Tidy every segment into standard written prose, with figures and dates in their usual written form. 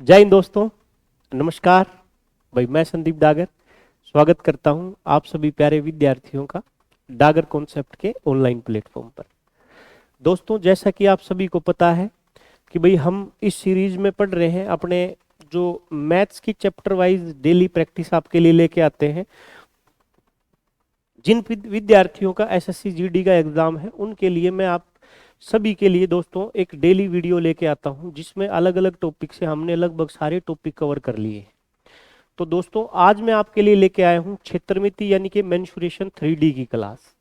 जय हिंद दोस्तों, नमस्कार। भाई मैं संदीप डागर स्वागत करता हूं आप सभी प्यारे विद्यार्थियों का डागर कॉन्सेप्ट के ऑनलाइन प्लेटफॉर्म पर। दोस्तों, जैसा कि आप सभी को पता है कि भाई हम इस सीरीज में पढ़ रहे हैं अपने जो मैथ्स की चैप्टर वाइज डेली प्रैक्टिस आपके लिए लेके आते हैं। जिन विद्यार्थियों का एसएससी जीडी का एग्जाम है उनके लिए मैं आप सभी के लिए दोस्तों एक डेली वीडियो लेके आता हूं, जिसमें अलग अलग टॉपिक से हमने लगभग सारे टॉपिक कवर कर लिए हैं। तो दोस्तों, आज मैं आपके लिए लेके आया हूं क्षेत्रमिति यानी कि मेंसुरेशन 3D की क्लास।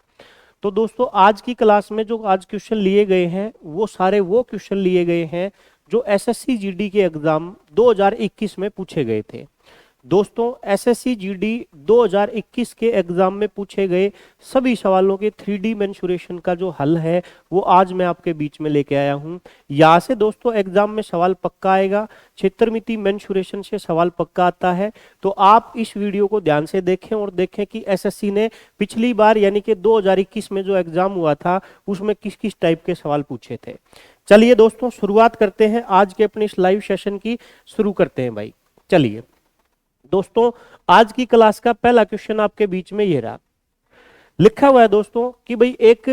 तो दोस्तों, आज की क्लास में जो आज क्वेश्चन लिए गए हैं वो सारे वो क्वेश्चन लिए गए हैं जो एसएससी जीडी के एग्जाम 2021 में पूछे गए थे। दोस्तों, एसएससी जीडी 2021 के एग्जाम में पूछे गए सभी सवालों के 3D मेंसुरेशन का जो हल है वो आज मैं आपके बीच में लेके आया हूं। यहां से दोस्तों एग्जाम में सवाल पक्का आएगा, क्षेत्रमिति मेंसुरेशन से सवाल पक्का आता है। तो आप इस वीडियो को ध्यान से देखें और देखें कि एसएससी ने पिछली बार यानी कि 2021 में जो एग्जाम हुआ था उसमें किस किस टाइप के सवाल पूछे थे। चलिए दोस्तों, शुरुआत करते हैं आज के अपने इस लाइव सेशन की। शुरू करते हैं भाई, चलिए दोस्तों। आज की क्लास का पहला क्वेश्चन आपके बीच में ये रहा, लिखा हुआ है दोस्तों कि भाई एक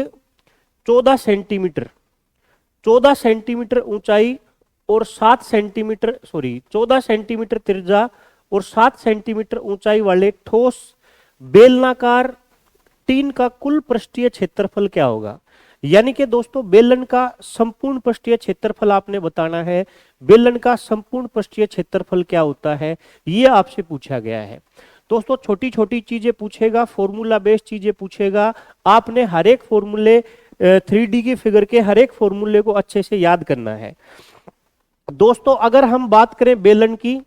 14 सेंटीमीटर ऊंचाई और 14 सेंटीमीटर त्रिज्या और 7 सेंटीमीटर ऊंचाई वाले ठोस बेलनाकार टीन का कुल पृष्ठीय क्षेत्रफल क्या होगा। यानी कि दोस्तों बेलन का संपूर्ण पृष्ठीय क्षेत्रफल आपने बताना है। बेलन का संपूर्ण पृष्ठीय क्षेत्रफल क्या होता है ये आपसे पूछा गया है। दोस्तों, छोटी छोटी चीजें पूछेगा, फॉर्मूला बेस्ड चीजें पूछेगा। आपने हर एक फॉर्मूले 3D की फिगर के हर एक फॉर्मूले को अच्छे से याद करना है। दोस्तों, अगर हम बात करें बेलन की,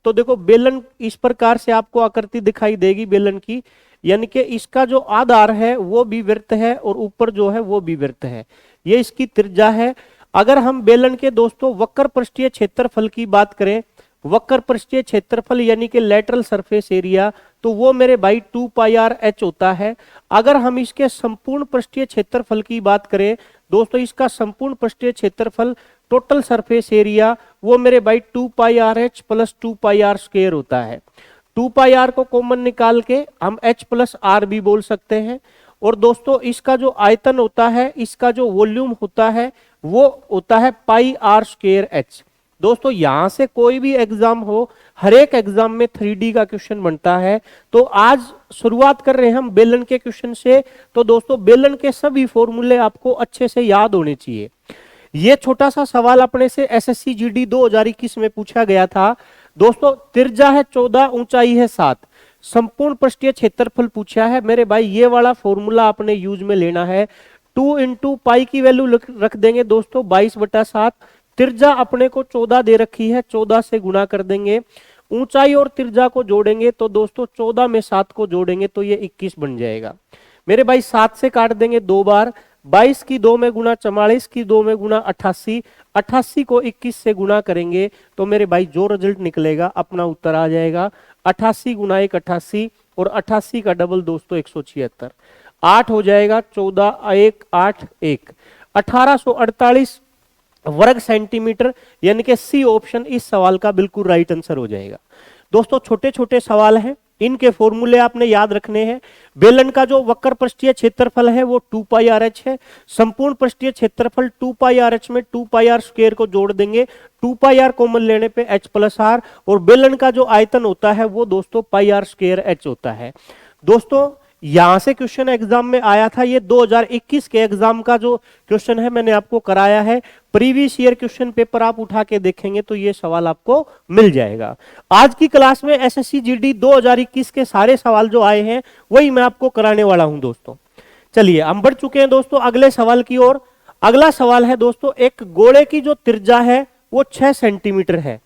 तो देखो बेलन इस प्रकार से आपको आकृति दिखाई देगी बेलन की, यानी कि इसका जो आधार है वो भी वृत्त है और ऊपर जो है वो भी वृत्त है। ये इसकी त्रिज्या है। अगर हम बेलन के दोस्तों वक्र पृष्ठीय क्षेत्रफल की बात करें, वक्र पृष्ठीय क्षेत्रफल यानी कि लेटरल सरफेस एरिया, तो वो मेरे भाई 2 पाई आर एच होता है। अगर हम इसके संपूर्ण पृष्ठीय क्षेत्रफल की बात करें दोस्तों, इसका संपूर्ण पृष्ठीय क्षेत्रफल टोटल सरफेस एरिया वो मेरे भाई 2 pi R H plus 2 pi R square होता है। 2 पाई आर को कॉमन निकाल के हम h प्लस आर भी बोल सकते हैं। और दोस्तों इसका जो आयतन होता है, इसका जो वॉल्यूम होता है वो होता है पाई आर स्क्वायर एच। दोस्तों, यहां से कोई भी एग्जाम हो, हर एक एग्जाम में 3D का क्वेश्चन बनता है। तो आज शुरुआत कर रहे हैं हम बेलन के क्वेश्चन से। तो दोस्तों बेलन के सभी फॉर्मूले आपको अच्छे से याद होने चाहिए। ये छोटा सा सवाल अपने से एसएससी जीडी 2021 में पूछा गया था। दोस्तों, त्रिज्या है 14, ऊंचाई है 7, संपूर्ण पृष्ठीय क्षेत्रफल पूछा है। मेरे भाई ये वाला फॉर्मूला आपने यूज में लेना है। 2 इंटू पाई की वैल्यू रख देंगे दोस्तों 22/7। त्रिज्या अपने को 14 दे रखी है, 14 से गुणा कर देंगे। ऊंचाई और त्रिज्या को जोड़ेंगे तो दोस्तों 14 में 7 को जोड़ेंगे तो ये 21 बन जाएगा। मेरे भाई 7 से काट देंगे 2 बार, 22 की 2 में गुणा 44 की 2 में गुणा 88, 88 को 21 से गुणा करेंगे तो मेरे भाई जो रिजल्ट निकलेगा अपना उत्तर आ जाएगा। 88 गुणा 1 88 और 88 का डबल दोस्तों 176, 8 हो जाएगा, 14 1 8 1, 1848 वर्ग सेंटीमीटर, यानी कि सी ऑप्शन इस सवाल का बिल्कुल राइट आंसर हो जाएगा। दोस्तों छोटे छोटे सवाल हैं, इनके फॉर्मूले आपने याद रखने हैं। बेलन का जो वक्र पृष्ठीय क्षेत्रफल है वो 2 पाई आर एच है। संपूर्ण पृष्ठीय क्षेत्रफल 2 पाई आर एच में 2 पाई आर स्क्वायर को जोड़ देंगे, 2 पाई आर कॉमन लेने पे h प्लस आर, और बेलन का जो आयतन होता है वो दोस्तों पाई आर स्क्वायर एच होता है। दोस्तों यहां से क्वेश्चन एग्जाम में आया था, ये 2021 के एग्जाम का जो क्वेश्चन है मैंने आपको कराया है। प्रीवियस ईयर क्वेश्चन पेपर आप उठा के देखेंगे तो ये सवाल आपको मिल जाएगा। आज की क्लास में एसएससी जीडी 2021 के सारे सवाल जो आए हैं वही मैं आपको कराने वाला हूं दोस्तों। चलिए हम बढ़ चुके हैं दोस्तों अगले सवाल की ओर। अगला सवाल है दोस्तों, एक गोले की जो त्रिज्या है वो 6 सेंटीमीटर है।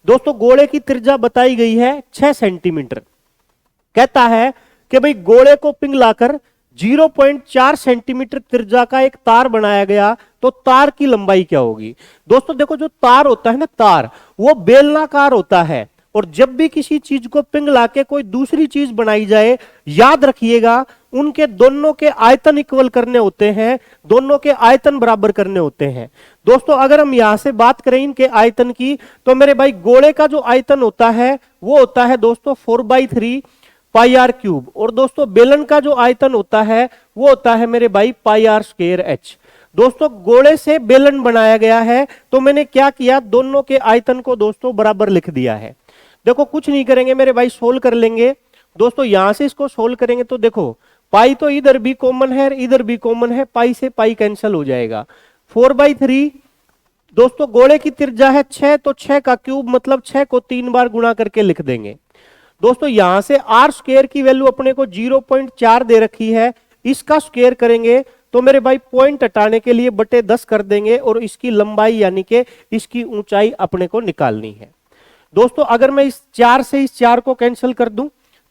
दोस्तों गोले की त्रिज्या बताई गई है 6 सेंटीमीटर। कहता है कि भाई गोले को पिघलाकर 0.4 सेंटीमीटर त्रिज्या का एक तार बनाया गया तो तार की लंबाई क्या होगी। दोस्तों देखो, जो तार होता है ना, तार वो बेलनाकार होता है और जब भी किसी चीज को पिघला के कोई दूसरी चीज बनाई जाए, याद रखिएगा उनके दोनों के आयतन इक्वल करने होते हैं, दोनों के आयतन बराबर करने होते हैं। दोस्तों अगर हम यहां से बात करें इनके आयतन की, तो मेरे भाई गोले का जो आयतन होता है वो होता है दोस्तों 4/3 पाई आर क्यूब, और दोस्तों बेलन का जो आयतन होता है वो होता है मेरे भाई पाई आर स्क्वायर एच। दोस्तों गोले से बेलन बनाया गया है, तो मैंने क्या किया, दोनों के आयतन को दोस्तों बराबर लिख दिया है। देखो कुछ नहीं करेंगे मेरे भाई, सोल्व कर लेंगे। दोस्तों यहां से इसको सोल्व करेंगे तो देखो पाई तो इधर भी कॉमन है, इधर भी कॉमन है, पाई से पाई कैंसिल हो जाएगा। 4/3 दोस्तों गोले की त्रिज्या है 6, तो 6 का क्यूब मतलब 6 को 3 बार गुणा करके लिख देंगे। दोस्तों यहां से आर स्क्वायर की वैल्यू अपने को 0.4 दे रखी है, इसका स्क्वायर करेंगे तो मेरे भाई पॉइंट हटाने के लिए बटे 10 कर देंगे, और इसकी लंबाई यानी कि इसकी ऊंचाई अपने को निकालनी है। दोस्तों अगर मैं इस 4 से इस 4 को कैंसिल कर दूं,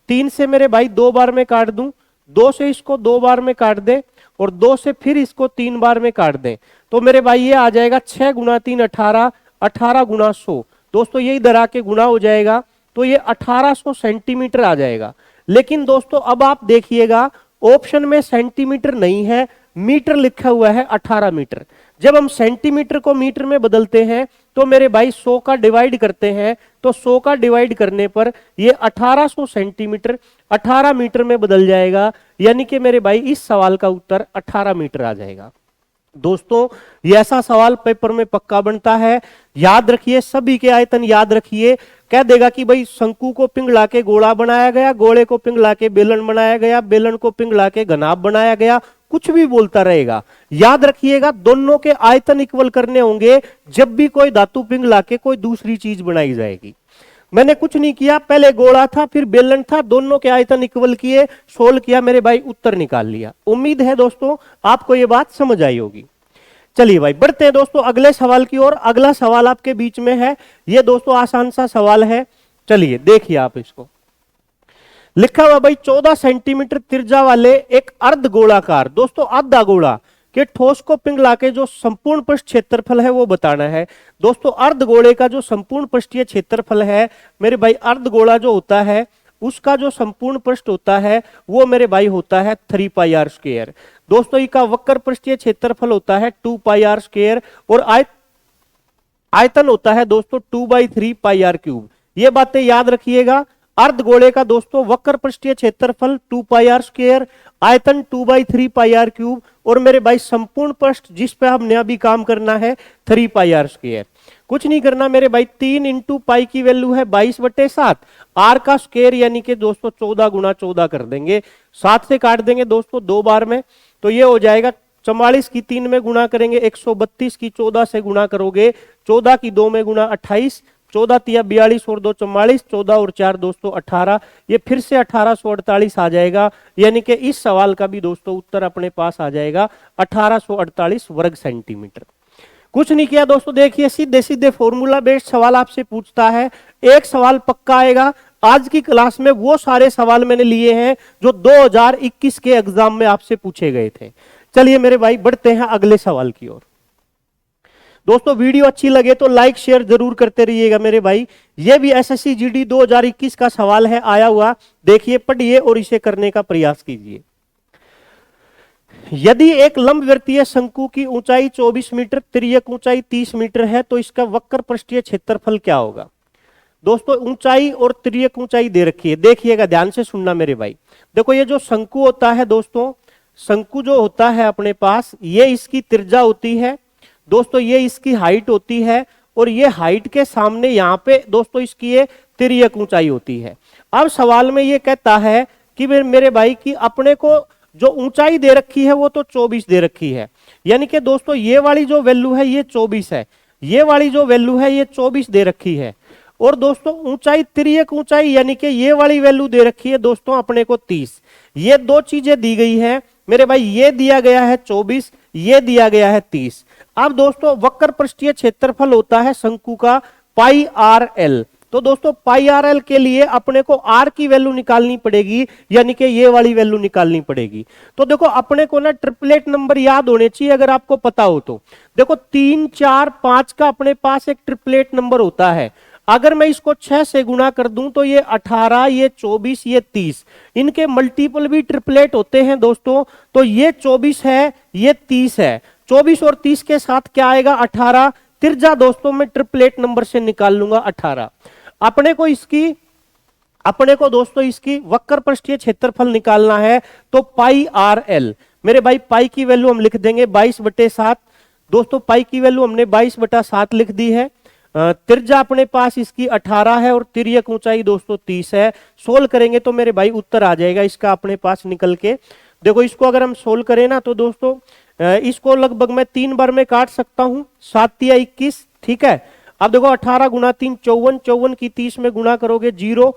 3 से मेरे भाई 2 बार में काट दूं, 2 से इसको 2 बार में काट दे, और 2 से फिर इसको 3 बार में काट दें, तो मेरे भाई ये आ जाएगा 6 गुणा 3 18, 18 गुणा 100। दोस्तों ये इधर आके गुणा हो जाएगा, तो ये 1800 सेंटीमीटर आ जाएगा। लेकिन दोस्तों अब आप देखिएगा ऑप्शन में सेंटीमीटर नहीं है, मीटर लिखा हुआ है 18 मीटर। जब हम सेंटीमीटर को मीटर में बदलते हैं तो मेरे भाई 100 का डिवाइड करते हैं, तो 100 का डिवाइड करने पर ये 1800 सेंटीमीटर 18 मीटर में बदल जाएगा, यानी कि मेरे भाई इस सवाल का उत्तर 18 मीटर आ जाएगा। दोस्तों ये ऐसा सवाल पेपर में पक्का बनता है, याद रखिए, सभी के आयतन याद रखिए। कह देगा कि भाई शंकु को पिघला के गोला बनाया गया, गोले को पिघला के बेलन बनाया गया, बेलन को पिघला के घनाभ बनाया गया, कुछ भी बोलता रहेगा। याद रखिएगा दोनों के आयतन इक्वल करने होंगे जब भी कोई धातु पिघला के कोई दूसरी चीज बनाई जाएगी। मैंने कुछ नहीं किया, पहले गोला था फिर बेलन था, दोनों के आयतन इक्वल किए, सोल्व किया, मेरे भाई उत्तर निकाल लिया। उम्मीद है दोस्तों आपको ये बात समझ आई होगी। चलिए भाई बढ़ते हैं दोस्तों अगले सवाल की ओर। अगला सवाल आपके बीच में है, ये दोस्तों आसान सा सवाल है, चलिए देखिए आप इसको। लिखा हुआ भाई 14 सेंटीमीटर त्रिज्या वाले एक अर्ध गोलाकार, दोस्तों आधा गोला के ठोस को पिघला के जो संपूर्ण पृष्ठ क्षेत्रफल है वो बताना है। दोस्तों अर्ध गोले का जो संपूर्ण पृष्ठीय क्षेत्रफल है मेरे भाई, अर्ध गोला जो होता है उसका जो संपूर्ण पृष्ठ होता है वो मेरे भाई होता है 3 पाई आर स्क्वायर। दोस्तों इसका वक्र पृष्ठीय क्षेत्रफल होता है 2 पाई आर स्क्वायर, और आयतन होता है दोस्तों 2/3 पाई आर क्यूब। ये बातें याद रखिएगा। अर्ध गोले का दोस्तों वक्र पृष्ठीय क्षेत्रफल 2 पाई आर स्क्वायर, आयतन 2/3 पाई आर क्यूब, और मेरे भाई संपूर्ण पृष्ठ जिस पे हमने अभी काम करना है 3 पाई आर स्क्वायर। कुछ नहीं करना मेरे भाई, 3 इंटू पाई की वैल्यू है 22/7, आर का स्क्वायर यानी कि दोस्तों 14 गुणा 14 कर देंगे, 7 से काट देंगे दोस्तों 2 बार में, तो ये हो जाएगा 44 की 3 में गुणा करेंगे 132 की 14 से गुणा करोगे, 14 की 2 में गुणा 28, 14 तिया 42 और 2 44, 14 और 4 दोस्तों 18, ये फिर से 1848 आ जाएगा, यानी कि इस सवाल का भी दोस्तों उत्तर अपने पास आ जाएगा 1848 वर्ग सेंटीमीटर। कुछ नहीं किया दोस्तों, देखिए सीधे सीधे फॉर्मूला बेस्ड सवाल आपसे पूछता है, एक सवाल पक्का आएगा। आज की क्लास में वो सारे सवाल मैंने लिए हैं जो 2021 के एग्जाम में आपसे पूछे गए थे। चलिए मेरे भाई बढ़ते हैं अगले सवाल की ओर। दोस्तों वीडियो अच्छी लगे तो लाइक शेयर जरूर करते रहिएगा मेरे भाई। ये भी एसएससी जीडी 2021 का सवाल है आया हुआ, देखिए पढ़िए और इसे करने का प्रयास कीजिए। यदि एक लंबवृत्तीय शंकु की ऊंचाई 24 मीटर, तिर्यक ऊंचाई 30 मीटर है, तो इसका वक्र पृष्ठीय क्षेत्रफल क्या होगा। दोस्तों ऊंचाई और तिर्यक ऊंचाई दे रखी है, देखिएगा ध्यान से सुनना मेरे भाई। देखो ये जो शंकु होता है दोस्तों, शंकु जो होता है अपने पास, ये इसकी त्रिज्या होती है दोस्तों, ये इसकी हाइट होती है, और ये हाइट के सामने यहाँ पे दोस्तों इसकी ये तिर्यक ऊंचाई होती है। अब सवाल में ये कहता है कि मेरे भाई कि अपने को जो ऊंचाई दे रखी है वो तो 24 दे रखी है, यानी कि दोस्तों ये वाली जो वैल्यू है ये 24 है, ये वाली जो वैल्यू है ये 24 दे रखी है, और दोस्तों ऊंचाई तिर्यक ऊंचाई यानी कि ये वाली वैल्यू दे रखी है दोस्तों अपने को 30। ये दो चीजें दी गई है मेरे भाई, ये दिया गया है 24, ये दिया गया है 30। अब दोस्तों वक्र पृष्ठीय क्षेत्रफल होता है शंकु का पाई आर एल, तो दोस्तों पाई आर एल के लिए अपने को आर की वैल्यू निकालनी पड़ेगी, यानी कि ये वाली वैल्यू निकालनी पड़ेगी। तो देखो अपने को ना ट्रिपलेट नंबर याद होने चाहिए अगर आपको पता हो तो। देखो 3 4 5 का अपने पास एक ट्रिपलेट नंबर होता है। अगर मैं इसको 6 से गुणा कर दूं तो ये 18, ये 24, ये 30, इनके मल्टीपल भी ट्रिपलेट होते हैं दोस्तों। तो ये 24 है, ये 30 है, 24 और 30 के साथ क्या आएगा 18। त्रिज्या दोस्तों मैं ट्रिपलेट नंबर से निकाल लूंगा 18। अपने को दोस्तों इसकी वक्र पृष्ठीय क्षेत्रफल निकालना है, तो पाई आर एल। मेरे भाई पाई की वैल्यू हम लिख देंगे 22/7। दोस्तों पाई की वैल्यू हमने 22/7 लिख दी है। त्रिज्या अपने पास इसकी 18 है और तिर्यक ऊंचाई दोस्तों 30 है। सोल्व करेंगे तो मेरे भाई उत्तर आ जाएगा इसका अपने पास निकल के। देखो इसको अगर हम सोल्व करें ना तो दोस्तों इसको लगभग मैं 3 बार में काट सकता हूं, 7 या 21, ठीक है। अब देखो 18 गुणा 3 54, 54 की 30 में गुणा करोगे 0,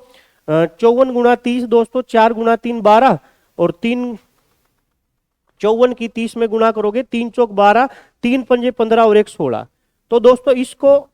54 गुणा 30 दोस्तों 4 गुणा 3 12, और 54 की 30 में गुणा करोगे 3 चौक 12, 3 पंजे 15 और 1 16। तो दोस्तों इसको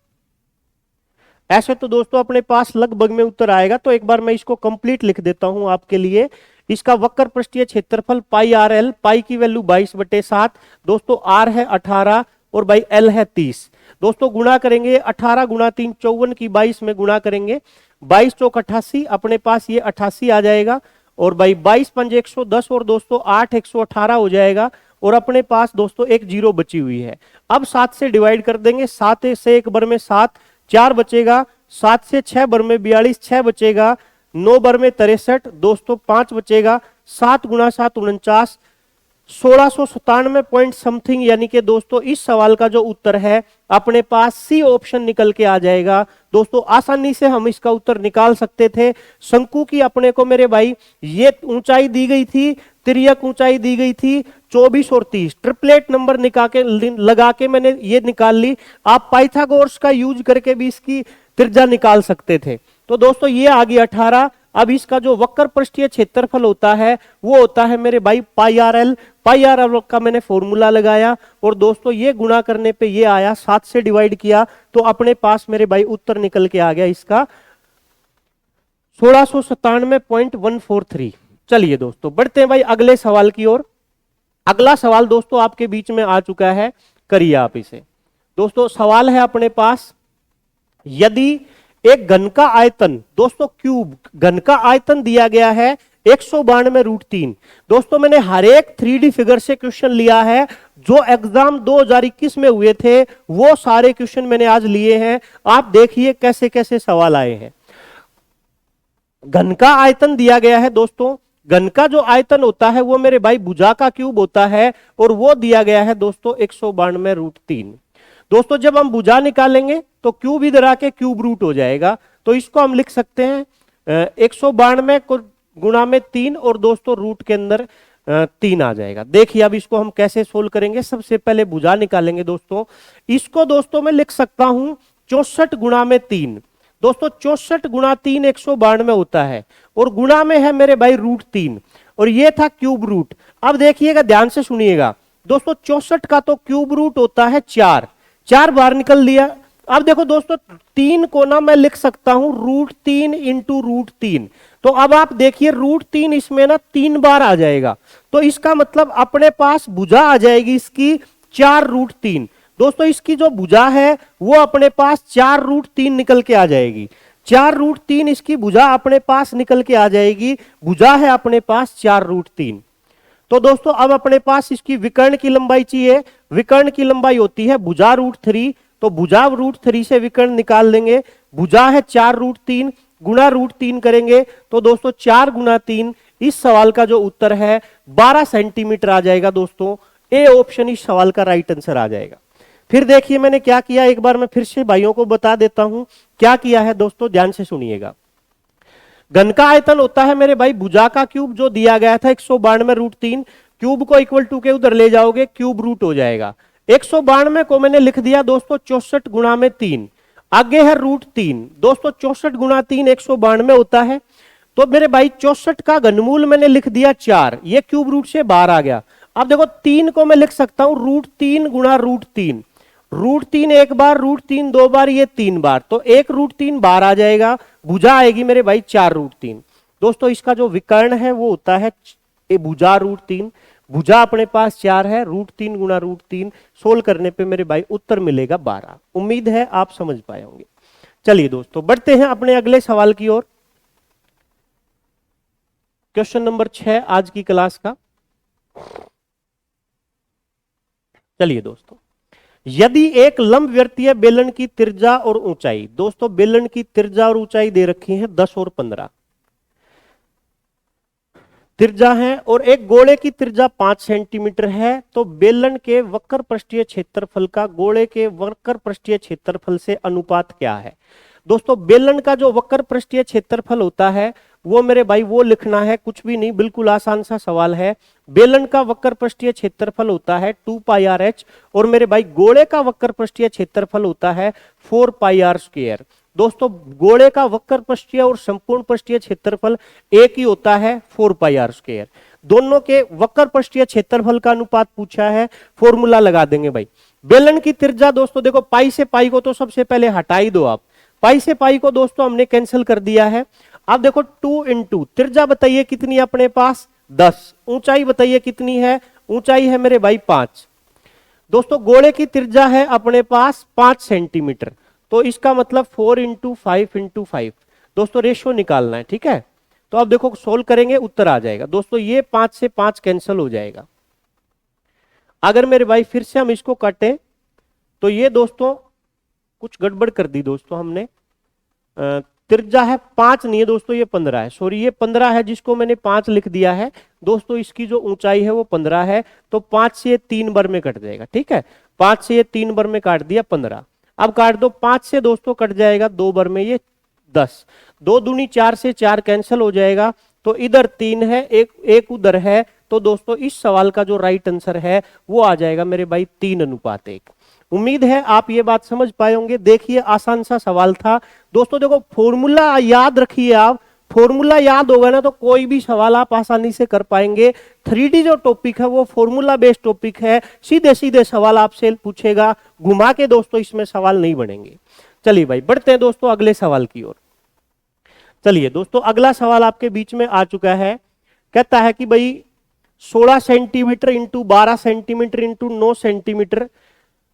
ऐसे तो दोस्तों अपने पास लगभग में उत्तर आएगा। तो एक बार मैं इसको कंप्लीट लिख देता हूं आपके लिए। इसका वक्र पृष्ठीय क्षेत्रफल पाई आर एल, पाई की वैल्यू 22/7 दोस्तों, आर है 18 और भाई एल है 30। दोस्तों गुणा करेंगे 18 गुणा 3 54 की 22 में गुणा करेंगे, 22 चौक 88, अपने पास ये 88 आ जाएगा, और भाई 22 पंजे 110 और दोस्तों 8 118 हो जाएगा, और अपने पास दोस्तों एक 0 बची हुई है। अब 7 से डिवाइड कर देंगे, 7 से 1 बार में 7, 4 बचेगा, 7 से 6 बार में 42, 6 बचेगा, 9 बार में 63 दोस्तों 5 बचेगा, 7 गुणा 7 49, 1697 पॉइंट समथिंग, यानी कि दोस्तों इस सवाल का जो उत्तर है अपने पास सी ऑप्शन निकल के आ जाएगा। दोस्तों आसानी से हम इसका उत्तर निकाल सकते थे। शंकु की अपने को मेरे भाई ये ऊंचाई दी गई थी, तिर्यक ऊंचाई दी गई थी 24 और 30, ट्रिपलेट नंबर लगा के मैंने ये निकाल ली। आप पाइथागोरस का यूज करके भी इसकी त्रिज्या निकाल सकते थे। तो दोस्तों ये आ गई 18। अब इसका जो वक्र पृष्ठीय क्षेत्रफल होता है वो होता है मेरे भाई पाई आर एल। पाई आर एल का मैंने फॉर्मूला लगाया, और दोस्तों ये गुणा करने पे ये आया, 7 से डिवाइड किया तो अपने पास मेरे भाई उत्तर निकल के आ गया इसका 1697.143। चलिए दोस्तों बढ़ते हैं भाई अगले सवाल की ओर। अगला सवाल दोस्तों आपके बीच में आ चुका है, करिए आप इसे। दोस्तों सवाल है अपने पास, यदि एक घन का आयतन दोस्तों क्यूब घन का आयतन दिया गया है 192√3। दोस्तों मैंने हर एक 3D फिगर से क्वेश्चन लिया है, जो एग्जाम 2021 में हुए थे वो सारे क्वेश्चन मैंने आज लिए हैं। आप देखिए कैसे कैसे सवाल आए हैं। घन का आयतन दिया गया है दोस्तों, घन का जो आयतन होता है वो मेरे भाई भुजा का क्यूब होता है, और वो दिया गया है दोस्तों 192√3। दोस्तों जब हम भुजा निकालेंगे तो क्यूब इधर आके क्यूब रूट हो जाएगा, तो इसको हम लिख सकते हैं 192 को गुणा में 3, और दोस्तों रूट के अंदर 3 आ जाएगा। देखिए अब इसको हम कैसे सोल्व करेंगे। सबसे पहले भुजा निकालेंगे दोस्तों। इसको दोस्तों मैं लिख सकता हूं 64 गुणा में 3। दोस्तों 64 गुणा 3 192 होता है, और गुणा में है मेरे भाई √3, और ये था क्यूब रूट। अब देखिएगा ध्यान से सुनिएगा दोस्तों, 64 का तो क्यूब रूट होता है 4, 4 बार निकल लिया। अब देखो दोस्तों 3 को ना मैं लिख सकता हूं √3 इंटू √3। तो अब आप देखिए √3 इसमें ना 3 बार आ जाएगा, तो इसका मतलब अपने पास भुजा आ जाएगी इसकी 4√3। दोस्तों इसकी जो भुजा है वो अपने पास 4√3 निकल के आ जाएगी, 4√3 इसकी भुजा अपने पास निकल के आ जाएगी। भुजा है अपने पास 4√3। तो दोस्तों अब अपने पास इसकी विकर्ण की लंबाई चाहिए। विकर्ण की लंबाई होती है भुजा √3, तो भुजा √3 से विकर्ण निकाल देंगे। भुजा है 4√3, गुणा √3 करेंगे तो दोस्तों 4 गुणा 3, इस सवाल का जो उत्तर है 12 सेंटीमीटर आ जाएगा। दोस्तों ए ऑप्शन इस सवाल का राइट आंसर आ जाएगा। फिर देखिए मैंने क्या किया, एक बार मैं फिर से भाइयों को बता देता हूं क्या किया है। दोस्तों ध्यान से सुनिएगा, घन का आयतन होता है मेरे भाई भुजा का क्यूब, जो दिया गया था 192√3। क्यूब को इक्वल टू के उधर ले जाओगे क्यूब रूट हो जाएगा। 192 को मैंने लिख दिया दोस्तों 64 गुणा में 3, आगे है √3। दोस्तों 64 गुणा 3 192 होता है, तो मेरे भाई 64 का घनमूल मैंने लिख दिया 4, ये क्यूब रूट से बाहर आ गया। अब देखो 3 को मैं लिख सकता हूं √3 गुणा √3। √3 एक बार, √3 दो बार, ये 3 बार, तो एक √3 बाहर आ जाएगा। भुजा आएगी मेरे भाई 4√3। दोस्तों इसका जो विकर्ण है वो होता है भुजा √3। भुजा अपने पास 4 है, √3 गुणा √3 सोल्व करने पे मेरे भाई उत्तर मिलेगा 12। उम्मीद है आप समझ पाए होंगे। चलिए दोस्तों बढ़ते हैं अपने अगले सवाल की ओर। क्वेश्चन नंबर 6 आज की क्लास का। चलिए दोस्तों, यदि एक लंबवृत्तीय बेलन की त्रिज्या और ऊंचाई, दोस्तों बेलन की त्रिज्या और ऊंचाई दे रखी है 10 और 15 त्रिज्या है, और एक गोले की त्रिज्या 5 सेंटीमीटर है, तो बेलन के वक्र पृष्ठीय क्षेत्रफल का गोले के वक्र पृष्ठीय क्षेत्रफल से अनुपात क्या है। दोस्तों बेलन का जो वक्र पृष्ठीय क्षेत्रफल होता है वो मेरे भाई वो लिखना है, कुछ भी नहीं, बिल्कुल आसान सा सवाल है। बेलन का वक्र पृष्ठीय क्षेत्रफल होता है 2 पाई आर एच, और मेरे भाई गोले का वक्र पृष्ठीय क्षेत्रफल होता है 4 पाई आर स्क्वायर। दोस्तों गोले का वक्र पृष्ठीय और संपूर्ण पृष्ठीय क्षेत्रफल एक ही होता है 4 पाई आर स्क्वायर। दोनों के वक्र पृष्ठीय क्षेत्रफल का अनुपात पूछा है, फॉर्मूला लगा देंगे भाई। बेलन की त्रिज्या दोस्तों देखो, पाई से पाई को तो सबसे पहले हटा ही दो आप, पाई से पाई को दोस्तों हमने कैंसिल कर दिया है। अब देखो 2 इंटू त्रिज्या बताइए कितनी है अपने पास 10, ऊंचाई बताइए कितनी है, ऊंचाई है मेरे भाई 5। दोस्तों गोले की त्रिज्या है अपने पास 5 सेंटीमीटर, तो इसका मतलब 4 इंटू 5 इंटू 5। दोस्तों रेशियो निकालना है, ठीक है। तो अब देखो सोल्व करेंगे उत्तर आ जाएगा। दोस्तों ये 5 से 5 कैंसिल हो जाएगा। अगर मेरे भाई फिर से हम इसको काटें तो ये दोस्तों कुछ गड़बड़ कर दी दोस्तों हमने, त्रिज्या है 5 नहीं है दोस्तों, ये 15 है, सॉरी ये 15 है जिसको मैंने 5 लिख दिया है। दोस्तों इसकी जो ऊंचाई है वो 15 है, तो 5 से ये 3 बार में कट जाएगा, ठीक है। 5 से ये 3 बार में काट दिया 15। अब काट दो 5 से दोस्तों कट जाएगा 2 बार में ये 10, 2 दूनी 4 से 4 कैंसिल हो जाएगा, तो इधर 3 है, एक उधर है। तो दोस्तों इस सवाल का जो राइट आंसर है वो आ जाएगा मेरे भाई 3:1। उम्मीद है आप ये बात समझ पाए होंगे। देखिए आसान सा सवाल था दोस्तों। देखो फॉर्मूला याद रखिए आप, फॉर्मूला याद होगा ना तो कोई भी सवाल आप आसानी से कर पाएंगे। 3D जो टॉपिक है वो फॉर्मूला बेस्ड टॉपिक है, सीधे सीधे सवाल आपसे पूछेगा, घुमा के दोस्तों इसमें सवाल नहीं बनेंगे। चलिए भाई बढ़ते हैं दोस्तों अगले सवाल की ओर। चलिए दोस्तों अगला सवाल आपके बीच में आ चुका है। कहता है कि भाई 16 centimetre into 12 centimetre into 9 centimetre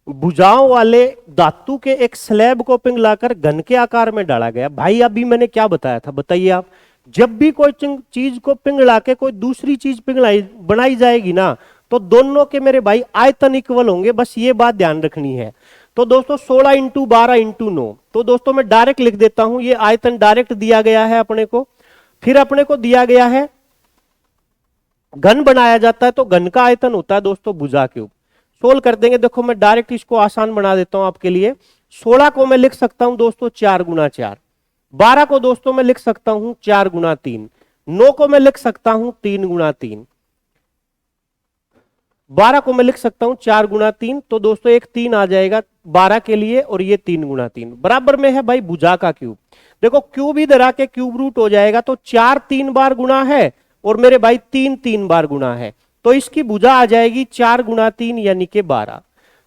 भुजाओं वाले धातु के एक स्लैब को पिघलाकर घन के आकार में डाला गया। भाई अभी मैंने क्या बताया था बताइए आप, जब भी कोई चीज को पिघला के कोई दूसरी चीज पिघलाई बनाई जाएगी ना, तो दोनों के मेरे भाई आयतन इक्वल होंगे, बस ये बात ध्यान रखनी है। तो दोस्तों 16 इंटू 12 इंटू 9, तो दोस्तों मैं डायरेक्ट लिख देता हूं, ये आयतन डायरेक्ट दिया गया है अपने को। फिर अपने को दिया गया है घन बनाया जाता है, तो घन का आयतन होता है दोस्तों भुजा क्यूब। सोल्व कर देंगे, देखो मैं डायरेक्ट इसको आसान बना देता हूं आपके लिए। 16 को मैं लिख सकता हूं दोस्तों 4 गुना 4, 12 को दोस्तों मैं लिख सकता हूं 4 गुना 3, 9 को मैं लिख सकता हूं 3 गुना 3, 12 को मैं लिख सकता हूं 4 गुना 3। तो दोस्तों एक 3 आ जाएगा 12 के लिए, और ये 3 गुना 3 बराबर में है भाई भुजा का क्यूब। देखो क्यूब इधर आके क्यूब रूट हो जाएगा, तो 4 3 बार गुना है और मेरे भाई 3 3 बार गुना है, तो इसकी भुजा आ जाएगी 4 गुना 3 यानी कि 12।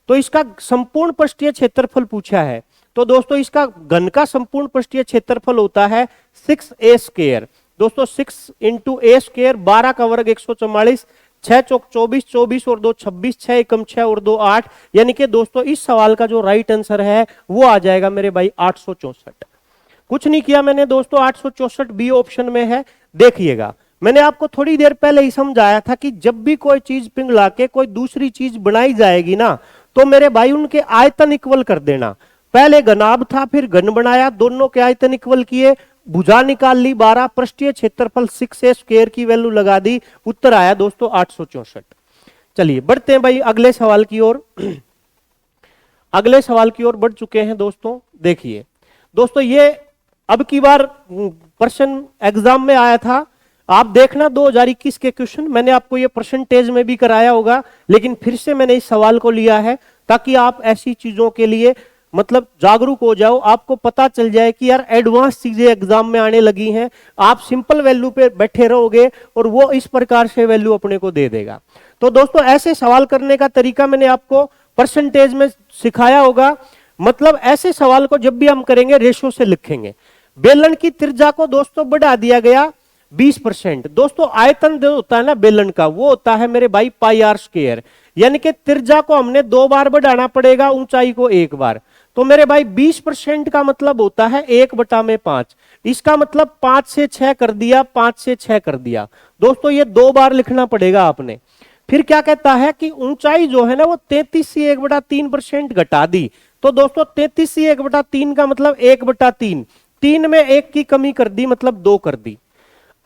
तो इसका संपूर्ण पृष्ठीय क्षेत्रफल पूछा है, तो दोस्तों इसका घन का संपूर्ण पृष्ठीय क्षेत्रफल होता है 6a स्क्वायर। दोस्तों 6 इंटू ए स्क्वायर, 12 का वर्ग 144, 6 चौक 24, 24 और 2 26, 6 एकम 6 और 2 8, यानी कि दोस्तों इस सवाल का जो राइट आंसर है वो आ जाएगा मेरे भाई 864। कुछ नहीं किया मैंने दोस्तों, 864 बी ऑप्शन में है। देखिएगा मैंने आपको थोड़ी देर पहले ही समझाया था कि जब भी कोई चीज पिघला के कोई दूसरी चीज बनाई जाएगी ना, तो मेरे भाई उनके आयतन इक्वल कर देना। पहले घनाभ था, फिर घन बनाया, दोनों के आयतन इक्वल किए, भुजा निकाल ली 12, पृष्ठीय क्षेत्रफल 6a स्क्वायर की वैल्यू लगा दी, उत्तर आया दोस्तों 864। चलिए बढ़ते हैं भाई अगले सवाल की ओर। अगले सवाल की ओर बढ़ चुके हैं दोस्तों। देखिए दोस्तों ये अब की बार प्रश्न एग्जाम में आया था, आप देखना 2021 के क्वेश्चन, मैंने आपको ये परसेंटेज में भी कराया होगा, लेकिन फिर से मैंने इस सवाल को लिया है ताकि आप ऐसी चीजों के लिए मतलब जागरूक हो जाओ, आपको पता चल जाए कि यार एडवांस चीजें एग्जाम में आने लगी हैं। आप सिंपल वैल्यू पे बैठे रहोगे और वो इस प्रकार से वैल्यू अपने को दे देगा। तो दोस्तों ऐसे सवाल करने का तरीका मैंने आपको परसेंटेज में सिखाया होगा। मतलब ऐसे सवाल को जब भी हम करेंगे रेशो से लिखेंगे। बेलन की त्रिज्या को दोस्तों बढ़ा दिया गया 20%। दोस्तों आयतन जो होता है ना बेलन का, वो होता है मेरे भाई पाई आर स्क्वायर, यानी कि त्रिज्या को हमने 2 बार बढ़ाना पड़ेगा, ऊंचाई को 1 बार। तो मेरे भाई 20% का मतलब होता है 1/5। इसका मतलब 5 से 6 कर दिया, 5 से 6 कर दिया। दोस्तों ये 2 बार लिखना पड़ेगा आपने। फिर क्या कहता है कि ऊंचाई जो है ना वो 33c1/3% घटा दी। तो दोस्तों 33c1/3 का मतलब 1/3, 3 में 1 की कमी कर दी, मतलब 2 कर दी।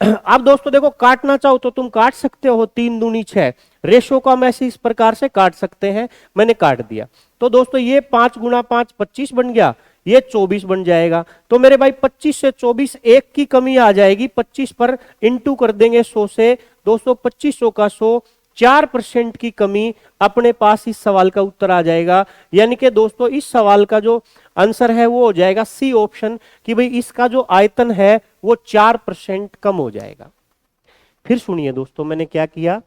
अब दोस्तों देखो, काटना चाहो तो तुम काट सकते हो, 3 दूनी 6। रेशो को हम ऐसे इस प्रकार से काट सकते हैं, मैंने काट दिया। तो दोस्तों ये 5 गुणा 5 25 बन गया, ये 24 बन जाएगा। तो मेरे भाई 25 से 24 1 की कमी आ जाएगी, 25 पर इंटू कर देंगे 100 से। दोस्तों 2500 का 100, 4% की कमी अपने पास इस सवाल का उत्तर आ जाएगा। यानी कि दोस्तों इस सवाल का जो आंसर है वो हो जाएगा सी ऑप्शन, कि भाई इसका जो आयतन है वो 4% कम हो जाएगा। फिर सुनिए दोस्तों, मैंने क्या किया,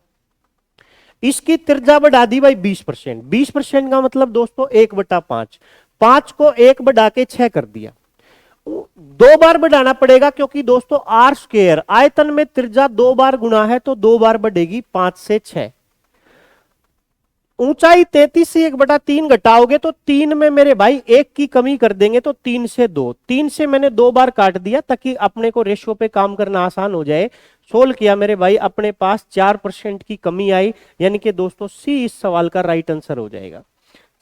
इसकी त्रिज्या बढ़ा दी भाई 20%। 20% का मतलब दोस्तों 1/5, 5 को 1 बढ़ा के 6 कर दिया। 2 बार बढ़ाना पड़ेगा, क्योंकि दोस्तों आर स्क्वायर आयतन में त्रिज्या 2 बार गुणा है, तो 2 बार बढ़ेगी, 5 से 6। ऊंचाई 33 से 1/3 घटाओगे तो 3 में मेरे भाई 1 की कमी कर देंगे, तो 3 से 2, 3 से मैंने 2 बार काट दिया ताकि अपने को रेशियो पे काम करना आसान हो जाए। सोल्व किया मेरे भाई, अपने पास 4% की कमी आई, यानी कि दोस्तों सी इस सवाल का राइट आंसर हो जाएगा।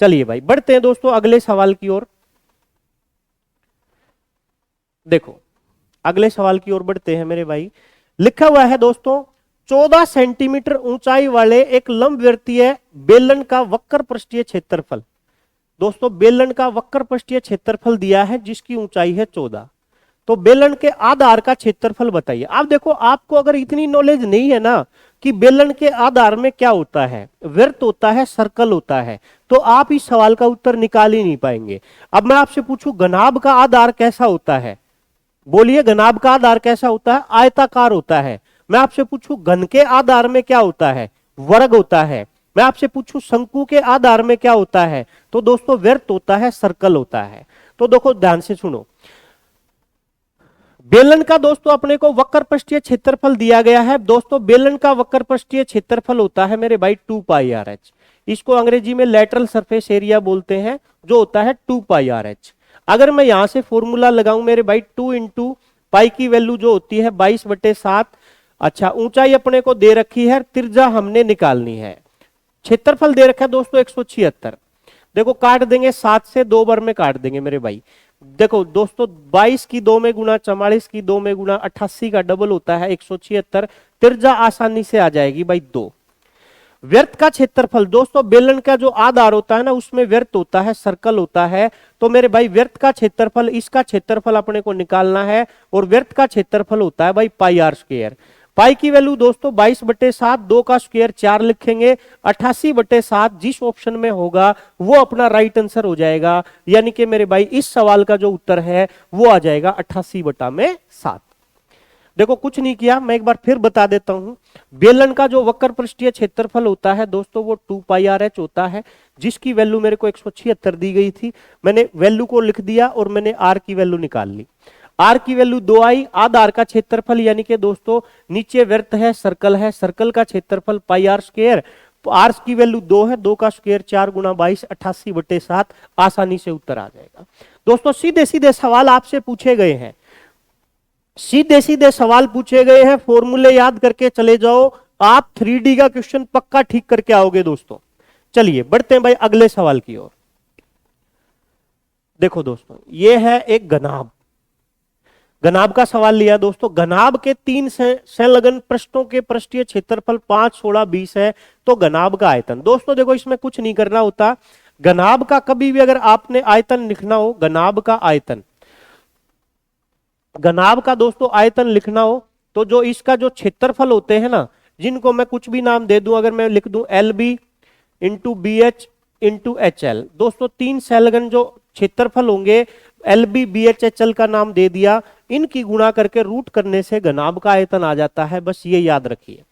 चलिए भाई बढ़ते हैं दोस्तों अगले सवाल की ओर। देखो अगले सवाल की ओर बढ़ते हैं मेरे भाई। लिखा हुआ है दोस्तों, 14 सेंटीमीटर ऊंचाई वाले एक लंबवृत्तीय बेलन का वक्र पृष्ठीय क्षेत्रफल। दोस्तों बेलन का वक्र पृष्ठीय क्षेत्रफल दिया है जिसकी ऊंचाई है 14। तो बेलन के आधार का क्षेत्रफल बताइए। आप देखो, आपको अगर इतनी नॉलेज नहीं है ना कि बेलन के आधार में क्या होता है, वृत्त होता है, सर्कल होता है, तो आप इस सवाल का उत्तर निकाल ही नहीं पाएंगे। अब मैं आपसे पूछूं घनाभ का आधार कैसा होता है, बोलिए घनाभ का आधार कैसा होता है, आयताकार होता है। मैं आपसे पूछूं घन के आधार में क्या होता है, वर्ग होता है। मैं आपसे पूछूं शंकु के आधार में क्या होता है, तो दोस्तों वृत्त होता है, सर्कल होता है। तो देखो ध्यान से सुनो, बेलन का दोस्तों अपने को वक्र पृष्ठीय क्षेत्रफल दिया गया है। दोस्तों बेलन का वक्र पृष्ठीय क्षेत्रफल होता है मेरे भाई 2πrh। इसको अंग्रेजी में लेटरल सरफेस एरिया बोलते हैं, जो होता है 2πrh। अगर मैं यहां से फॉर्मूला लगाऊं मेरे भाई, 2 इंटू पाई की वैल्यू जो होती है 22/7। अच्छा ऊंचाई अपने को दे रखी है, त्रिज्या हमने निकालनी है, क्षेत्रफल दे रखा है दोस्तों 176। देखो काट देंगे 7 से 2 बार में काट देंगे मेरे भाई। देखो दोस्तों 22 की 2 में गुणा, 44 की 2 में गुणा, 88 का डबल होता है 176। त्रिज्या आसानी से आ जाएगी भाई 2। व्यर्थ का क्षेत्रफल, दोस्तों बेलन का जो आधार होता है ना उसमें व्यर्थ होता है, सर्कल होता है। तो मेरे भाई व्यर्थ का क्षेत्रफल, इसका क्षेत्रफल अपने को निकालना है, और व्यर्थ का क्षेत्रफल होता है भाई πr²। पाई की वैल्यू दोस्तों 22/7, 2 का स्क्वायर 4 लिखेंगे, 88/7 जिस ऑप्शन में होगा वो अपना राइट आंसर हो जाएगा। यानी कि मेरे भाई इस सवाल का जो उत्तर है वो आ जाएगा 88/7। देखो कुछ नहीं किया, मैं एक बार फिर बता देता हूं। बेलन का जो वक्र पृष्ठीय क्षेत्रफल होता है दोस्तों वो 2πrh होता है, जिसकी वैल्यू मेरे को 176 दी गई थी। मैंने वैल्यू को लिख दिया और मैंने आर की वैल्यू निकाल ली। आर की वैल्यू 2 आई। आधार का क्षेत्रफल यानी कि दोस्तों नीचे वृत्त है, सर्कल है, सर्कल का क्षेत्रफल πr²। आर की वैल्यू 2 है, 2 का स्क्वायर 4 गुणा 22, 88/7। आसानी से उत्तर आ जाएगा। दोस्तों सीधे सीधे सवाल आपसे पूछे गए हैं, सीधे सीधे सवाल पूछे गए हैं, फॉर्मूले याद करके चले जाओ, आप 3D का क्वेश्चन पक्का ठीक करके आओगे दोस्तों। चलिए बढ़ते हैं भाई अगले सवाल की ओर। देखो दोस्तों ये है एक घनाभ, घनाभ का सवाल लिया दोस्तों। घनाभ के 3 संलग्न पृष्ठों के पृष्ठीय क्षेत्रफल 5, 16, 20 है। तो घनाभ का आयतन, दोस्तों देखो इसमें कुछ नहीं करना होता। घनाभ का कभी भी अगर आपने आयतन लिखना हो, घनाभ का आयतन, घनाभ का दोस्तों आयतन लिखना हो, तो जो इसका जो क्षेत्रफल होते हैं ना, जिनको मैं कुछ भी नाम दे दूं, अगर मैं लिख दूं LB into BH into HL, दोस्तों 3 संलग्न जो क्षेत्रफल होंगे LB BH HL का नाम दे दिया, इनकी गुणा करके रूट करने से घनाभ का आयतन आ जाता है, बस ये याद रखिए।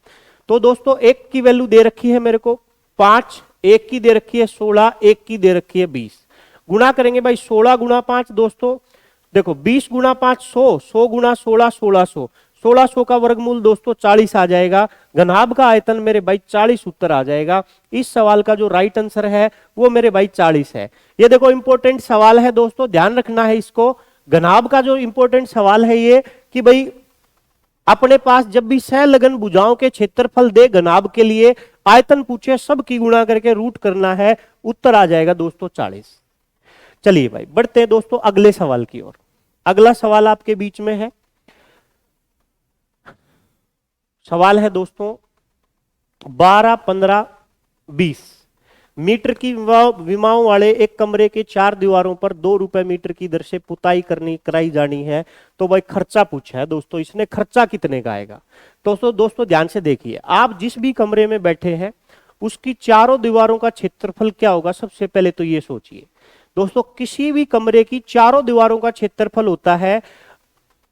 तो दोस्तों एक की वैल्यू दे रखी है मेरे को 5, एक की दे रखी है 16, एक की दे रखी है 20। गुणा करेंगे भाई 16 गुणा 5 दोस्तों, देखो 20 गुणा 5 100, 100 गुणा 16 1600, 1600 का वर्गमूल दोस्तों 40 आ जाएगा। घनाभ का आयतन मेरे भाई 40 उत्तर आ जाएगा। इस सवाल का जो राइट आंसर है वो मेरे भाई 40 है। ये देखो इंपॉर्टेंट सवाल है दोस्तों, ध्यान रखना है इसको। घनाभ का जो इंपॉर्टेंट सवाल है ये कि भाई अपने पास जब भी सहलगन भुजाओं के क्षेत्रफल दे घनाभ के लिए, आयतन पूछे, सब की गुणा करके रूट करना है, उत्तर आ जाएगा दोस्तों 40। चलिए भाई बढ़ते हैं दोस्तों अगले सवाल की ओर। अगला सवाल आपके बीच में है, सवाल है दोस्तों 12, 15, 20 मीटर की विमाओं वाले एक कमरे के 4 दीवारों पर 2 रुपए मीटर की दर से पुताई कराई जानी है। तो भाई खर्चा पूछा है दोस्तों, इसने खर्चा कितने का आएगा। दोस्तों ध्यान से देखिए, आप जिस भी कमरे में बैठे हैं उसकी चारों दीवारों का क्षेत्रफल क्या होगा, सबसे पहले तो ये सोचिए दोस्तों। किसी भी कमरे की चारों दीवारों का क्षेत्रफल होता है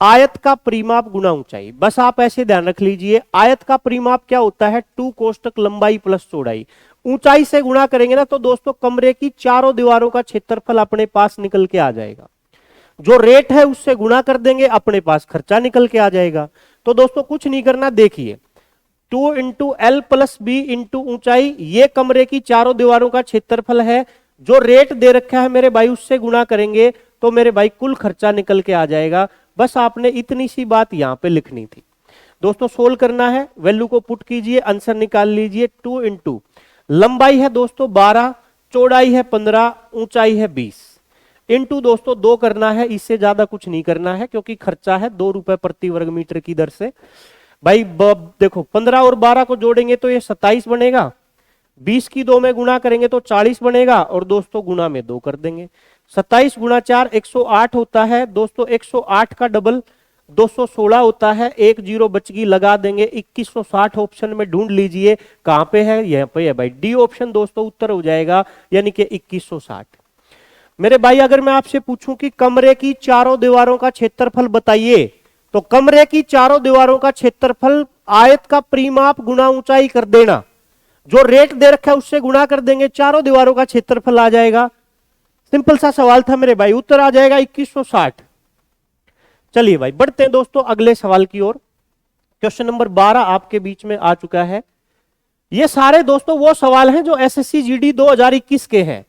आयत का परिमाप गुना ऊंचाई। बस आप ऐसे ध्यान रख लीजिए, आयत का परिमाप क्या होता है, 2 कोष्टक लंबाई प्लस चौड़ाई। ऊंचाई से गुणा करेंगे ना तो दोस्तों कमरे की चारों दीवारों का क्षेत्रफल अपने पास निकल के आ जाएगा। जो रेट है उससे गुणा कर देंगे, अपने पास खर्चा निकल के आ जाएगा। तो दोस्तों कुछ नहीं करना, देखिए 2 into L plus B into ऊंचाई, ये कमरे की चारों दीवारों का क्षेत्रफल है। जो रेट दे रखा है मेरे भाई उससे गुणा करेंगे तो मेरे भाई कुल खर्चा निकल के आ जाएगा। बस आपने इतनी सी बात यहां पे लिखनी थी दोस्तों। सोल्व करना है, वैल्यू को पुट कीजिए, आंसर निकाल लीजिए। 2 इंटू लंबाई है दोस्तों 12, चौड़ाई है 15, ऊंचाई है 20 इंटू दोस्तों 2 करना है, इससे ज्यादा कुछ नहीं करना है क्योंकि खर्चा है 2 रुपए प्रति वर्ग मीटर की दर से। भाई देखो 15 और 12 को जोड़ेंगे तो ये 27 बनेगा, 20 की 2 में गुणा करेंगे तो 40 बनेगा और दोस्तों गुणा में 2 कर देंगे। 27 गुणा 4 108 होता है दोस्तों। 108 का डबल 216 होता है, एक जीरो बच गई, लगा देंगे 2160 ऑप्शन में ढूंढ लीजिए कहां पे है, यहां पे है भाई, डी ऑप्शन दोस्तों उत्तर हो जाएगा, यानी कि 2160। मेरे भाई अगर मैं आपसे पूछूं कि कमरे की चारों दीवारों का क्षेत्रफल बताइए, तो कमरे की चारों दीवारों का क्षेत्रफल आयत का परिमाप गुना ऊंचाई कर देना, जो रेट दे रखा है उससे गुणा कर देंगे, चारों दीवारों का क्षेत्रफल आ जाएगा। सिंपल सा सवाल था मेरे भाई, उत्तर आ जाएगा 2160। चलिए भाई बढ़ते हैं दोस्तों अगले सवाल की ओर। क्वेश्चन नंबर 12 आपके बीच में आ चुका है। ये सारे दोस्तों वो सवाल हैं जो एसएससी जीडी 2021 के हैं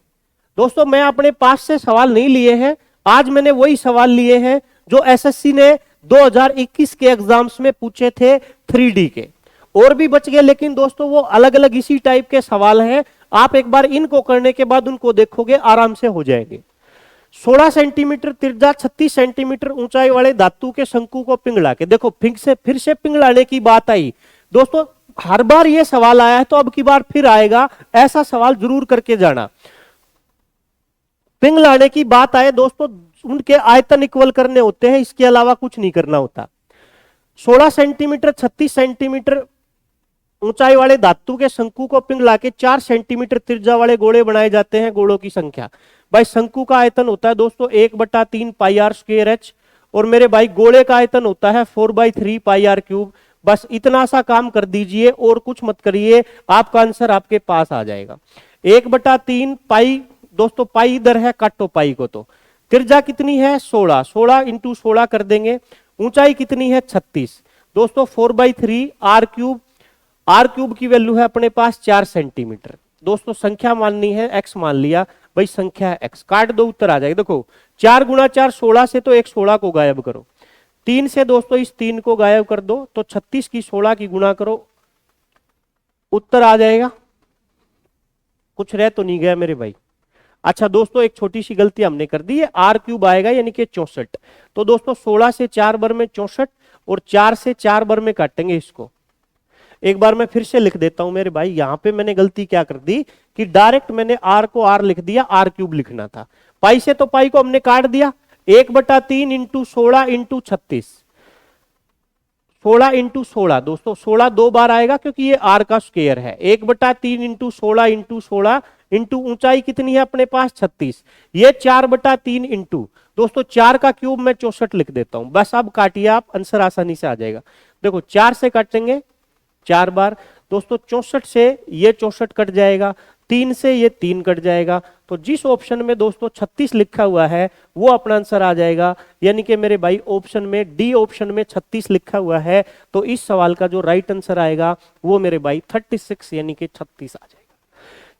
दोस्तों। मैं अपने पास से सवाल नहीं लिए हैं, आज मैंने वही सवाल लिए हैं जो एसएससी ने 2021 के एग्जाम्स में पूछे थे 3D के। और भी बच गए लेकिन दोस्तों वो अलग अलग इसी टाइप के सवाल हैं। आप एक बार इनको करने के बाद उनको देखोगे आराम से हो जाएंगे। 16 सेंटीमीटर तिरछा 36 सेंटीमीटर ऊंचाई वाले धातु के शंकु को पिघला के, देखो फिर से पिघलाने की बात आई दोस्तों। हर बार ये सवाल आया है तो अब की बार फिर आएगा, ऐसा सवाल जरूर करके जाना। पिघलाने की बात आए दोस्तों, उनके आयतन इक्वल करने होते हैं, इसके अलावा कुछ नहीं करना होता। 16 सेंटीमीटर 36 सेंटीमीटर ऊंचाई वाले धातु के शंकु को पिघला के 4 सेंटीमीटर त्रिज्या वाले गोले बनाए जाते हैं। गोलों की संख्या, भाई शंकु का आयतन होता है दोस्तों 1/3 पाई आर स्क्वायर एच, और मेरे भाई गोले का आयतन होता है 4/3 पाई आर क्यूब। बस इतना सा काम कर दीजिए और कुछ मत करिए, आपका आंसर आपके पास आ जाएगा। 1/3 पाई दोस्तों, पाई इधर है, काटो पाई को। तो त्रिज्या कितनी है 16, 16 इंटू 16 कर देंगे। ऊंचाई कितनी है 36 दोस्तों, 4/3 आर क्यूब। आर क्यूब की वैल्यू है अपने पास 4 सेंटीमीटर दोस्तों। संख्या माननी है, एक्स मान लिया भाई, संख्या है एक्स, काट दो उत्तर आ जाएगा। देखो 4 गुणा 4 16 से, तो एक 16 को गायब करो। 3 से दोस्तों इस 3 को गायब कर दो, तो 36 की 16 की गुणा करो, उत्तर आ जाएगा। कुछ रह तो नहीं गया मेरे भाई। अच्छा दोस्तों एक छोटी सी गलती हमने कर दी है, आर क्यूब आएगा यानी कि 64। तो दोस्तों 16 से 4 बार में 64 और 4 से 4 बार में काटेंगे इसको। एक बार मैं फिर से लिख देता हूं मेरे भाई, यहां पे मैंने गलती क्या कर दी कि डायरेक्ट मैंने आर को आर लिख दिया, आर क्यूब लिखना था। पाई से तो पाई को हमने काट दिया, 1/3 इंटू 16 इंटू 36, 16 इंटू 16 दोस्तों, 16 2 बार आएगा क्योंकि ये आर का स्क्वायर है। 1/3 इंटू 16 इंटू 16 इंटू ऊंचाई कितनी है अपने पास 36, ये 4/3 इंटू दोस्तों 4 का क्यूब मैं 64 लिख देता हूं। बस अब काटिए आप, आंसर आसानी से आ जाएगा। देखो 4 से काटेंगे 4 बार दोस्तों, 64 से ये 64 कट जाएगा 3 से ये 3 कट जाएगा, तो जिस ऑप्शन में दोस्तों 36 लिखा हुआ है वो अपना आंसर आ जाएगा। यानी कि मेरे भाई ऑप्शन में, डी ऑप्शन में 36 लिखा हुआ है, तो इस सवाल का जो राइट आंसर आएगा वो मेरे भाई 36 यानी कि 36 आ जाएगा।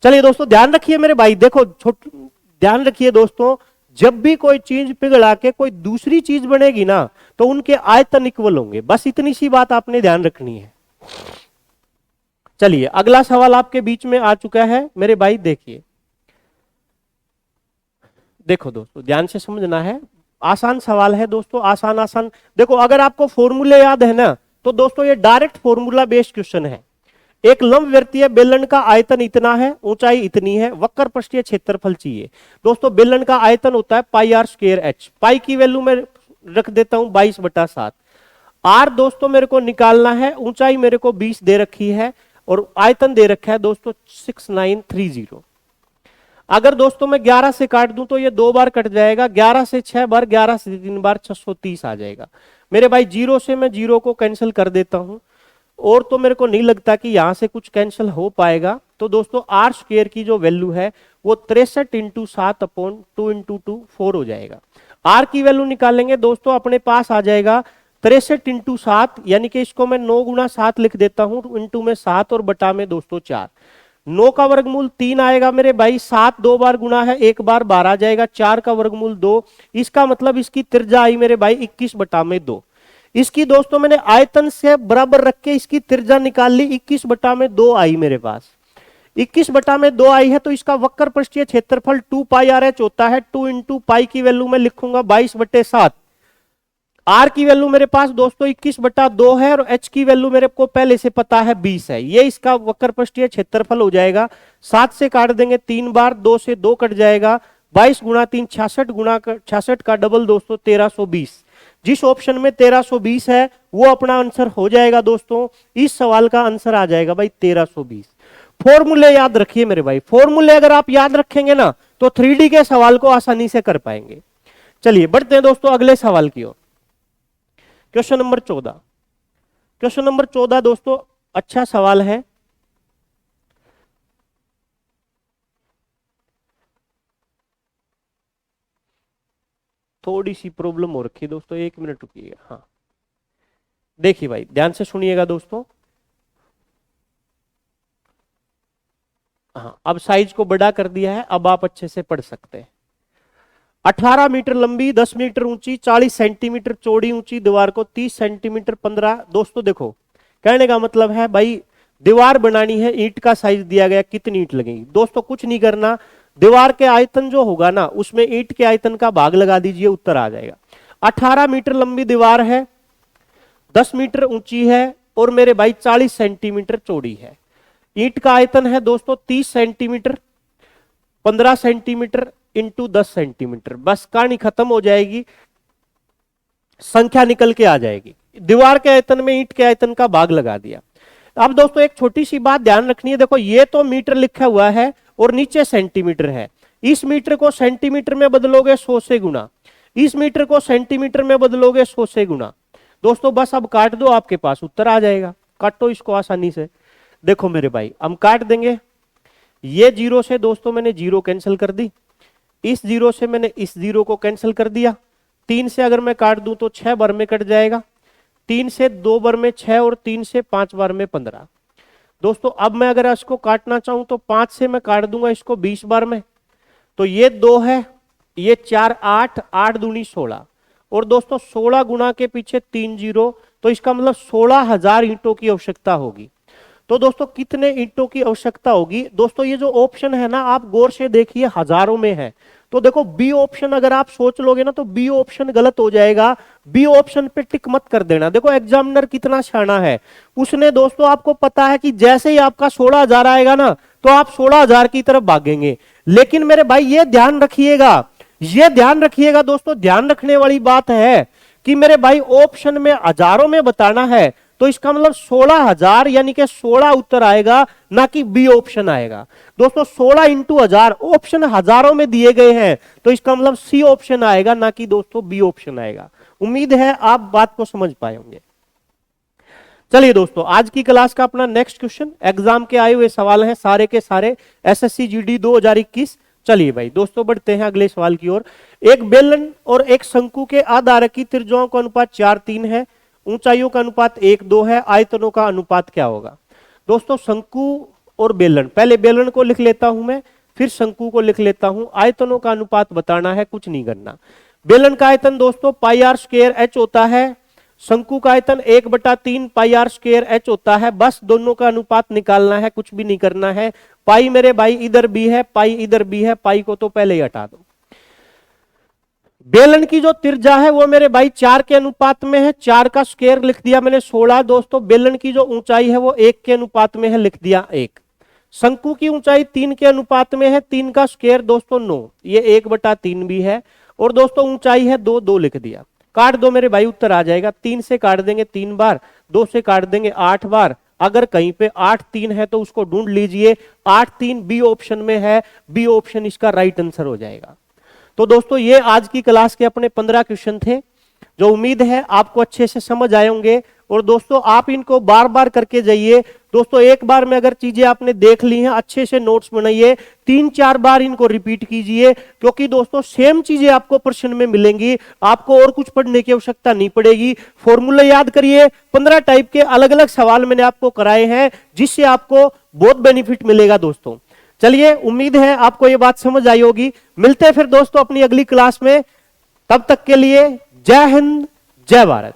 चलिए दोस्तों ध्यान रखिए मेरे भाई, देखो ध्यान रखिए दोस्तों, जब भी कोई चीज पिघला के कोई दूसरी चीज बनेगी ना तो उनके आयतन इक्वल होंगे, बस इतनी सी बात आपने ध्यान रखनी है। चलिए अगला सवाल आपके बीच में आ चुका है मेरे भाई, देखिए देखो दोस्तों ध्यान से समझना है, आसान सवाल है दोस्तों, आसान आसान। देखो अगर आपको फॉर्मूले याद है ना तो दोस्तों ये डायरेक्ट फॉर्मूला बेस्ड क्वेश्चन है। एक लंबवृत्तीय बेलन का आयतन इतना है, ऊंचाई इतनी है, वक्र पृष्ठीय क्षेत्रफल चाहिए। दोस्तों बेलन का आयतन होता है पाई आर स्क्वायर एच, पाई की वैल्यू में रख देता हूं 22/7। आर दोस्तों मेरे को निकालना है, ऊंचाई मेरे को 20 दे रखी है और आयतन दे रखा है दोस्तों 6930। अगर दोस्तों मैं 11 से काट दूं तो ये 2 बार कट जाएगा, 11 से 6 बार, 11 से 3 बार, 630 आ जाएगा मेरे भाई। 0 से मैं 0 को कैंसिल कर देता हूं और तो मेरे को नहीं लगता कि यहां से कुछ कैंसिल हो पाएगा। तो दोस्तों आर स्क्वायर की जो वैल्यू है वो 63 × 7/2 × 2 4 हो जाएगा। आर की वैल्यू निकालेंगे दोस्तों, अपने पास आ जाएगा 63 × 7, यानी कि इसको मैं 9 × 7 लिख देता हूं, इंटू में 7 और बटा में दोस्तों 4। 9 का वर्गमूल 3 आएगा मेरे भाई, 7 2 बार गुना है, 1 बार 12 आ जाएगा, 4 का वर्गमूल 2। इसका मतलब इसकी त्रिज्या आई मेरे भाई 21/2। इसकी दोस्तों मैंने आयतन से बराबर रख के इसकी त्रिज्या निकाल ली, 21/2 आई मेरे पास। 21/2 आई है तो इसका वक्र पृष्ठीय क्षेत्रफल 2 पाई आर एच होता है। 2 × पाई की वैल्यू में लिखूंगा 22/7। आर की वैल्यू मेरे पास दोस्तों 21/2 है और एच की वैल्यू मेरे को पहले से पता है 20 है। ये इसका वक्र पृष्ठीय क्षेत्रफल हो जाएगा। 7 से काट देंगे 3 बार, 2 से 2 कट जाएगा, 22 × 3 66 का डबल दोस्तों 1320। जिस ऑप्शन में 1320 है वो अपना आंसर हो जाएगा दोस्तों। इस सवाल का आंसर आ जाएगा भाई 1320। फॉर्मूले याद रखिए मेरे भाई, फॉर्मूले अगर आप याद रखेंगे ना तो 3D के सवाल को आसानी से कर पाएंगे। चलिए बढ़ते हैं दोस्तों अगले सवाल की ओर। Question number 14। क्वेश्चन नंबर 14 दोस्तों अच्छा सवाल है। थोड़ी सी प्रॉब्लम हो रखी है दोस्तों, 1 मिनट रुकिएगा। हाँ देखिए भाई ध्यान से सुनिएगा दोस्तों। हाँ अब साइज को बड़ा कर दिया है, अब आप अच्छे से पढ़ सकते हैं। 18 मीटर लंबी, 10 मीटर ऊंची, 40 सेंटीमीटर चौड़ी ऊंची दीवार को 30 सेंटीमीटर 15। दोस्तों देखो कहने का मतलब है भाई दीवार बनानी है, ईंट का साइज दिया गया, कितनी ईंट लगेगी। दोस्तों कुछ नहीं करना, दीवार के आयतन जो होगा ना उसमें ईंट के आयतन का भाग लगा दीजिए, उत्तर आ जाएगा। 18 मीटर लंबी दीवार है, 10 मीटर ऊंची है और मेरे भाई 40 सेंटीमीटर चौड़ी है। ईंट का आयतन है दोस्तों 30 सेंटीमीटर, 15 सेंटीमीटर इंटू 10 सेंटीमीटर। बस कहानी खत्म हो जाएगी, संख्या निकल के आ जाएगी। दीवार के आयतन में ईंट के आयतन का भाग लगा दिया। अब दोस्तों एक छोटी सी बात ध्यान रखनी है, देखो ये तो मीटर लिखा हुआ है और नीचे सेंटीमीटर है। इस मीटर को सेंटीमीटर में बदलोगे 100 से गुना, इस मीटर को सेंटीमीटर में बदलोगे 100 से गुना। दोस्तों बस अब काट दो, आपके पास उत्तर आ जाएगा। काटो इसको आसानी से। देखो मेरे भाई हम काट देंगे, ये 0 से दोस्तों मैंने 0 कैंसिल कर दी, इस 0 से मैंने इस 0 को कैंसिल कर दिया। 3 से अगर मैं काट दूं तो 6 बार में कट जाएगा, 3 से 2 बार में 6 और 3 से 5 बार में 15। दोस्तों अब मैं अगर इसको काटना चाहूं तो 5 से मैं काट दूंगा इसको 20 बार में, तो ये 2 है, ये 4 8, 8 दूनी 16 और दोस्तों 16 गुना के पीछे 3 0, तो इसका मतलब 16,000 ईंटों की आवश्यकता होगी। तो दोस्तों कितने ईंटों की आवश्यकता होगी। दोस्तों ये जो ऑप्शन है ना आप गौर से देखिए, हजारों में है। तो देखो बी ऑप्शन अगर आप सोच लोगे ना तो बी ऑप्शन गलत हो जाएगा, बी ऑप्शन पे टिक मत कर देना। देखो एग्जामिनर कितना शाना है, उसने दोस्तों आपको पता है कि जैसे ही आपका 16,000 आएगा ना तो आप 16,000 की तरफ भागेंगे। लेकिन मेरे भाई ये ध्यान रखिएगा, ये ध्यान रखिएगा दोस्तों, ध्यान रखने वाली बात है कि मेरे भाई ऑप्शन में हजारों में बताना है, तो इसका मतलब 16,000 यानी कि 16 उत्तर आएगा, ना कि बी ऑप्शन आएगा। दोस्तों 16 इंटू 1000, ऑप्शन हजारों में दिए गए हैं, तो इसका मतलब सी ऑप्शन आएगा, ना कि दोस्तों बी ऑप्शन आएगा। उम्मीद है आप बात को समझ पाए होंगे। चलिए दोस्तों, आज की क्लास का अपना नेक्स्ट क्वेश्चन, एग्जाम के आए हुए सवाल हैं सारे के सारे एसएससी जीडी 2021। चलिए भाई दोस्तों, बढ़ते हैं अगले सवाल की ओर। एक बेलन और एक शंकु के आधार की त्रिज्याओं का अनुपात 4:3 है, ऊंचाइयों का अनुपात 1:2 है, आयतनों का अनुपात क्या होगा? दोस्तों शंकु और बेलन, पहले बेलन को लिख लेता हूं मैं, फिर शंकु को लिख लेता हूं। आयतनों का अनुपात बताना है, कुछ नहीं करना। बेलन का आयतन दोस्तों पाई आर स्क्वायर एच होता है, शंकु का आयतन 1/3 पाई आर स्क्वायर एच होता है। बस दोनों का अनुपात निकालना है, कुछ भी नहीं करना है। पाई मेरे भाई इधर भी है, पाई इधर भी है, पाई को तो पहले ही हटा दो। बेलन की जो त्रिज्या है वो मेरे भाई 4 के अनुपात में है, 4 का स्क्वायर लिख दिया मैंने 16 दोस्तों। बेलन की जो ऊंचाई है वो 1 के अनुपात में है, लिख दिया 1। शंकु की ऊंचाई 3 के अनुपात में है, 3 का स्क्वायर दोस्तों 9, ये 1/3 भी है। और दोस्तों ऊंचाई है 2, 2 लिख दिया। काट दो मेरे भाई, उत्तर आ जाएगा। 3 से काट देंगे 3 बार, 2 से काट देंगे 8 बार। अगर कहीं पे 8-3 है तो उसको ढूंढ लीजिए, 8-3 बी ऑप्शन में है, बी ऑप्शन इसका राइट आंसर हो जाएगा। तो दोस्तों ये आज की क्लास के अपने 15 क्वेश्चन थे, जो उम्मीद है आपको अच्छे से समझ आए होंगे। और दोस्तों आप इनको बार बार करके जाइए। दोस्तों एक बार में अगर चीजें आपने देख ली हैं, अच्छे से नोट्स बनाइए, 3-4 बार इनको रिपीट कीजिए, क्योंकि दोस्तों सेम चीजें आपको प्रश्न में मिलेंगी, आपको और कुछ पढ़ने की आवश्यकता नहीं पड़ेगी। फॉर्मूला याद करिए, 15 टाइप के अलग अलग सवाल मैंने आपको कराए हैं, जिससे आपको बहुत बेनिफिट मिलेगा दोस्तों। चलिए, उम्मीद है आपको ये बात समझ आई होगी। मिलते हैं फिर दोस्तों अपनी अगली क्लास में, तब तक के लिए जय हिंद, जय भारत।